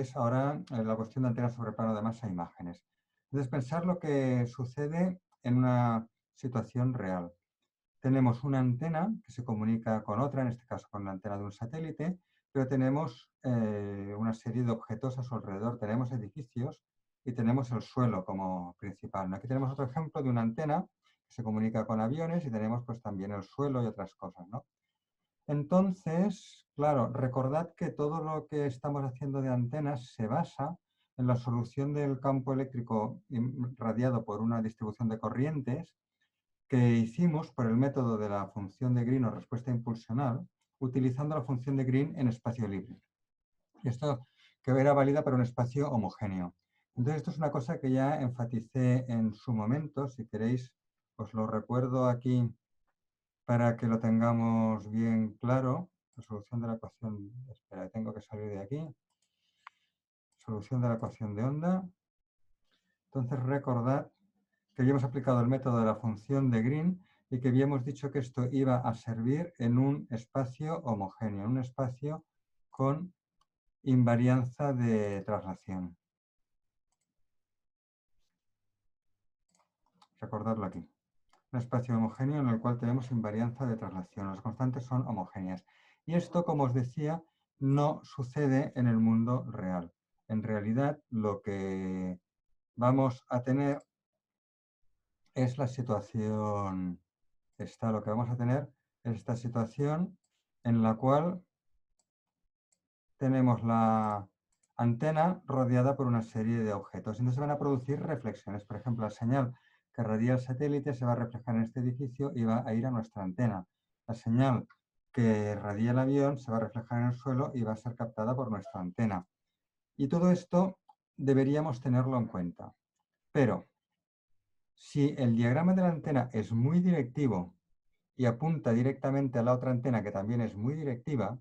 es ahora la cuestión de antenas sobre plano de masa e imágenes. Entonces, pensar lo que sucede en una situación real. Tenemos una antena que se comunica con otra, en este caso con la antena de un satélite, pero tenemos una serie de objetos a su alrededor. Tenemos edificios y tenemos el suelo como principal. Aquí tenemos otro ejemplo de una antena que se comunica con aviones y tenemos pues también el suelo y otras cosas, ¿no? Entonces, claro, recordad que todo lo que estamos haciendo de antenas se basa en la solución del campo eléctrico radiado por una distribución de corrientes que hicimos por el método de la función de Green o respuesta impulsional, utilizando la función de Green en espacio libre. Y esto que era válida para un espacio homogéneo. Entonces, esto es una cosa que ya enfaticé en su momento. Si queréis, os lo recuerdo aquí para que lo tengamos bien claro. La solución de la ecuación, espera, tengo que salir de aquí. Solución de la ecuación de onda. Entonces, recordad que habíamos aplicado el método de la función de Green y que habíamos dicho que esto iba a servir en un espacio homogéneo, en un espacio con invarianza de traslación. Recordadlo aquí. Un espacio homogéneo en el cual tenemos invarianza de traslación. Las constantes son homogéneas. Y esto, como os decía, no sucede en el mundo real. En realidad, lo que vamos a tener es la situación lo que vamos a tener es esta situación en la cual tenemos la antena rodeada por una serie de objetos. Entonces se van a producir reflexiones. Por ejemplo, la señal que radia el satélite se va a reflejar en este edificio y va a ir a nuestra antena. La señal que radia el avión se va a reflejar en el suelo y va a ser captada por nuestra antena. Y todo esto deberíamos tenerlo en cuenta. Pero si el diagrama de la antena es muy directivo y apunta directamente a la otra antena que también es muy directiva,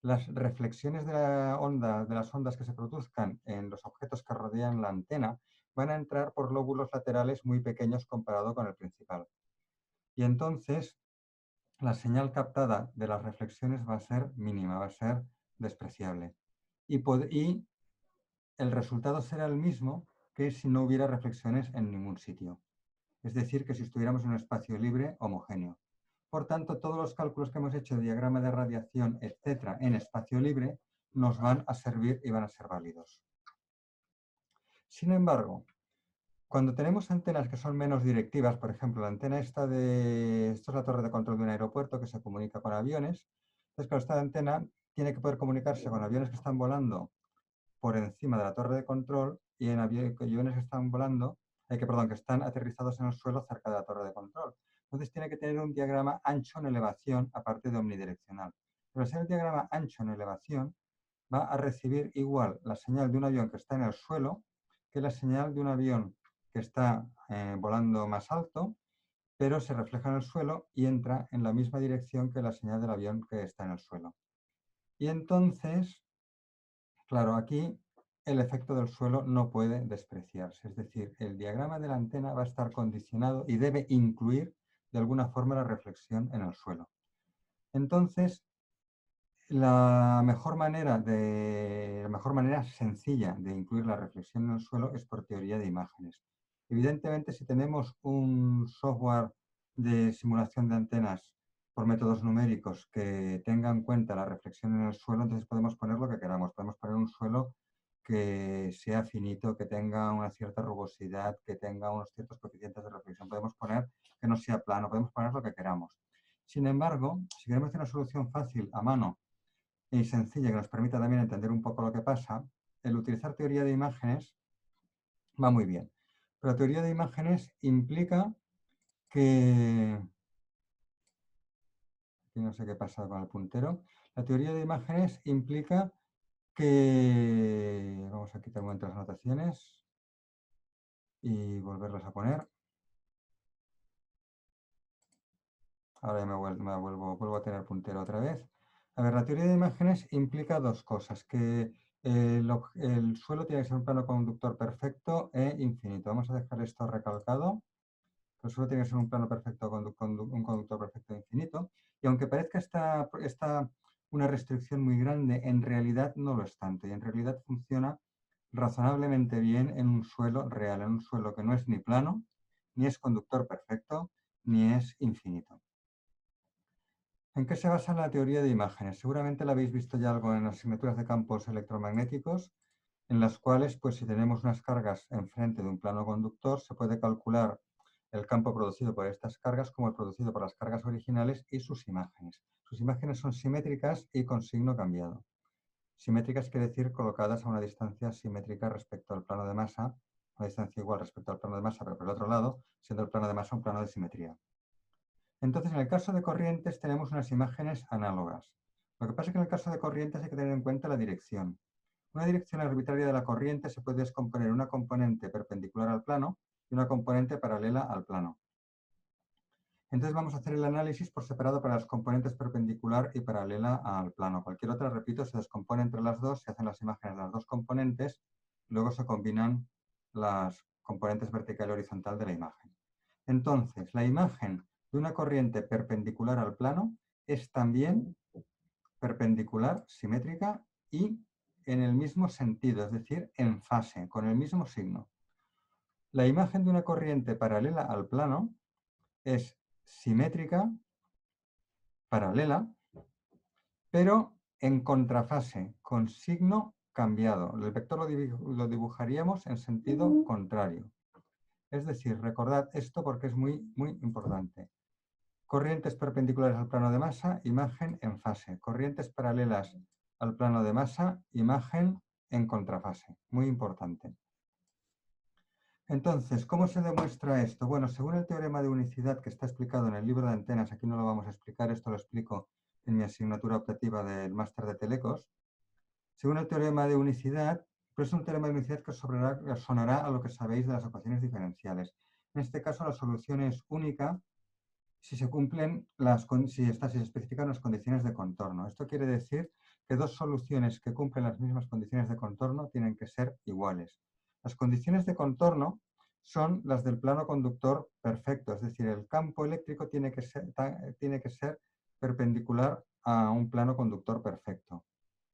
las reflexiones de las ondas que se produzcan en los objetos que rodean la antena van a entrar por lóbulos laterales muy pequeños comparado con el principal. Y entonces la señal captada de las reflexiones va a ser mínima, va a ser despreciable. Y el resultado será el mismo que si no hubiera reflexiones en ningún sitio. Es decir, que si estuviéramos en un espacio libre homogéneo. Por tanto, todos los cálculos que hemos hecho de diagrama de radiación, etcétera, en espacio libre, nos van a servir y van a ser válidos. Sin embargo, cuando tenemos antenas que son menos directivas, por ejemplo, la antena esto es la torre de control de un aeropuerto que se comunica con aviones, entonces, claro, esta antena tiene que poder comunicarse con aviones que están volando por encima de la torre de control y en aviones que están volando, que están aterrizados en el suelo cerca de la torre de control. Entonces tiene que tener un diagrama ancho en elevación, aparte de omnidireccional. Pero si el diagrama ancho en elevación va a recibir igual la señal de un avión que está en el suelo que la señal de un avión que está volando más alto, pero se refleja en el suelo y entra en la misma dirección que la señal del avión que está en el suelo. Y entonces, claro, aquí el efecto del suelo no puede despreciarse. Es decir, el diagrama de la antena va a estar condicionado y debe incluir de alguna forma la reflexión en el suelo. Entonces, la mejor manera sencilla de incluir la reflexión en el suelo es por teoría de imágenes. Evidentemente, si tenemos un software de simulación de antenas por métodos numéricos que tenga en cuenta la reflexión en el suelo, entonces podemos poner lo que queramos. Podemos poner un suelo que sea finito, que tenga una cierta rugosidad, que tenga unos ciertos coeficientes de reflexión. Podemos poner que no sea plano, podemos poner lo que queramos. Sin embargo, si queremos hacer una solución fácil a mano y sencilla que nos permita también entender un poco lo que pasa, el utilizar teoría de imágenes va muy bien. Pero teoría de imágenes implica que... Aquí no sé qué pasa con el puntero. La teoría de imágenes implica que... Vamos a quitar un momento las anotaciones y volverlas a poner. Ahora ya vuelvo a tener puntero otra vez. A ver, la teoría de imágenes implica dos cosas, que el suelo tiene que ser un plano conductor perfecto e infinito. Vamos a dejar esto recalcado. El suelo tiene que ser un plano perfecto, un conductor perfecto e infinito. Y aunque parezca esta una restricción muy grande, en realidad no lo es tanto. Y en realidad funciona razonablemente bien en un suelo real, en un suelo que no es ni plano, ni es conductor perfecto, ni es infinito. ¿En qué se basa la teoría de imágenes? Seguramente la habéis visto ya algo en las asignaturas de campos electromagnéticos, en las cuales, pues si tenemos unas cargas enfrente de un plano conductor, se puede calcular el campo producido por estas cargas como el producido por las cargas originales y sus imágenes. Sus imágenes son simétricas y con signo cambiado. Simétricas quiere decir colocadas a una distancia simétrica respecto al plano de masa, una distancia igual respecto al plano de masa, pero por el otro lado, siendo el plano de masa un plano de simetría. Entonces, en el caso de corrientes tenemos unas imágenes análogas. Lo que pasa es que en el caso de corrientes hay que tener en cuenta la dirección. Una dirección arbitraria de la corriente se puede descomponer en una componente perpendicular al plano y una componente paralela al plano. Entonces vamos a hacer el análisis por separado para las componentes perpendicular y paralela al plano. Cualquier otra, repito, se descompone entre las dos, se hacen las imágenes de las dos componentes, luego se combinan las componentes vertical y horizontal de la imagen. Entonces, la imagen de una corriente perpendicular al plano es también perpendicular, simétrica y en el mismo sentido, es decir, en fase, con el mismo signo. La imagen de una corriente paralela al plano es simétrica, paralela, pero en contrafase, con signo cambiado. El vector lo dibujaríamos en sentido contrario. Es decir, recordad esto porque es muy, muy importante. Corrientes perpendiculares al plano de masa, imagen en fase. Corrientes paralelas al plano de masa, imagen en contrafase. Muy importante. Entonces, ¿cómo se demuestra esto? Bueno, según el teorema de unicidad que está explicado en el libro de antenas, aquí no lo vamos a explicar, esto lo explico en mi asignatura optativa del máster de Telecos. Según el teorema de unicidad, pero es un teorema de unicidad que os sonará a lo que sabéis de las ecuaciones diferenciales. En este caso, la solución es única si se cumplen si se especifican las condiciones de contorno. Esto quiere decir que dos soluciones que cumplen las mismas condiciones de contorno tienen que ser iguales. Las condiciones de contorno son las del plano conductor perfecto, es decir, el campo eléctrico tiene que ser perpendicular a un plano conductor perfecto,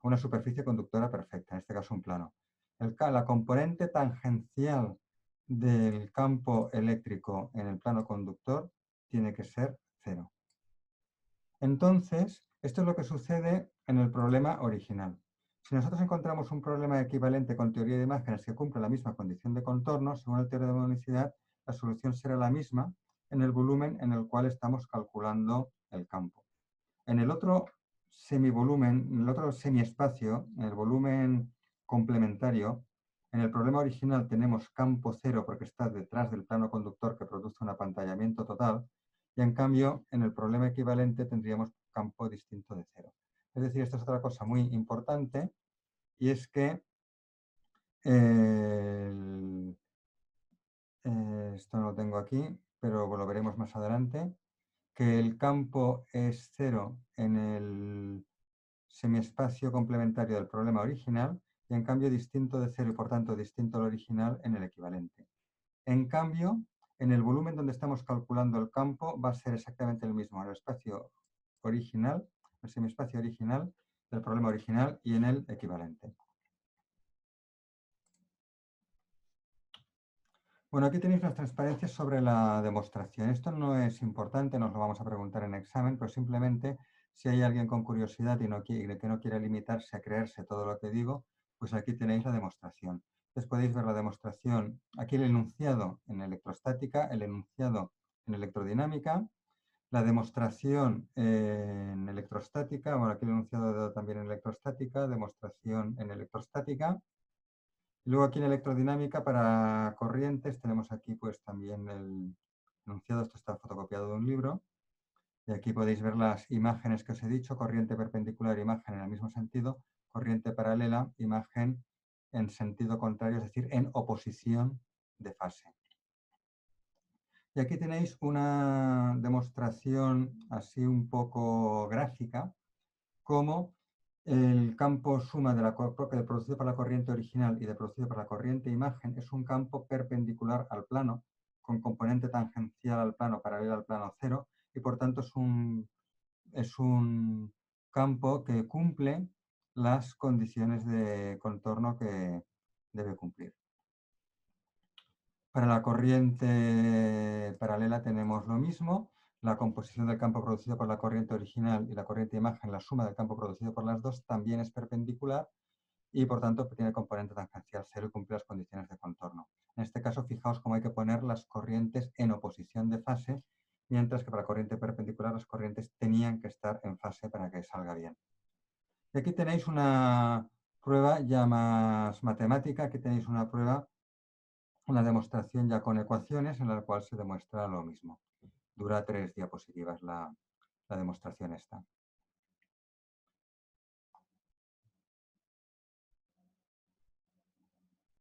una superficie conductora perfecta, en este caso un plano. La componente tangencial del campo eléctrico en el plano conductor tiene que ser 0. Entonces, esto es lo que sucede en el problema original. Si nosotros encontramos un problema equivalente con teoría de imágenes que cumple la misma condición de contorno, según el teorema de unicidad, la solución será la misma en el volumen en el cual estamos calculando el campo. En el otro semivolumen, en el otro semiespacio, en el volumen complementario, en el problema original tenemos campo cero porque está detrás del plano conductor que produce un apantallamiento total, y en cambio en el problema equivalente tendríamos campo distinto de cero. Es decir, esto es otra cosa muy importante, y es que esto no lo tengo aquí, pero lo veremos más adelante, que el campo es cero en el semiespacio complementario del problema original y en cambio distinto de cero y por tanto distinto al original en el equivalente. En cambio, en el volumen donde estamos calculando el campo va a ser exactamente el mismo en el espacio original, el semiespacio original del problema original y en el equivalente. Bueno, aquí tenéis las transparencias sobre la demostración. Esto no es importante, nos lo vamos a preguntar en examen, pero simplemente si hay alguien con curiosidad y que no quiere limitarse a creerse todo lo que digo, pues aquí tenéis la demostración. Entonces podéis ver la demostración, aquí el enunciado en electrostática, el enunciado en electrodinámica, la demostración en electrostática, bueno, aquí el enunciado también en electrostática, demostración en electrostática. Luego aquí en electrodinámica para corrientes tenemos aquí pues también el enunciado, esto está fotocopiado de un libro, y aquí podéis ver las imágenes que os he dicho, corriente perpendicular, imagen en el mismo sentido, corriente paralela, imagen en sentido contrario, es decir, en oposición de fase. Y aquí tenéis una demostración así un poco gráfica, como el campo suma de producido por la corriente original y de producido por la corriente imagen es un campo perpendicular al plano, con componente tangencial al plano, paralelo al plano cero, y por tanto es un campo que cumple las condiciones de contorno debe cumplir. Para la corriente paralela tenemos lo mismo. La composición del campo producido por la corriente original y la corriente imagen, la suma del campo producido por las dos, también es perpendicular y, por tanto, tiene componente tangencial cero y cumple las condiciones de contorno. En este caso, fijaos cómo hay que poner las corrientes en oposición de fase, mientras que para la corriente perpendicular las corrientes tenían que estar en fase para que salga bien. Y aquí tenéis una prueba ya más matemática. Aquí tenéis una prueba, una demostración ya con ecuaciones en la cual se demuestra lo mismo. Dura 3 diapositivas la demostración esta.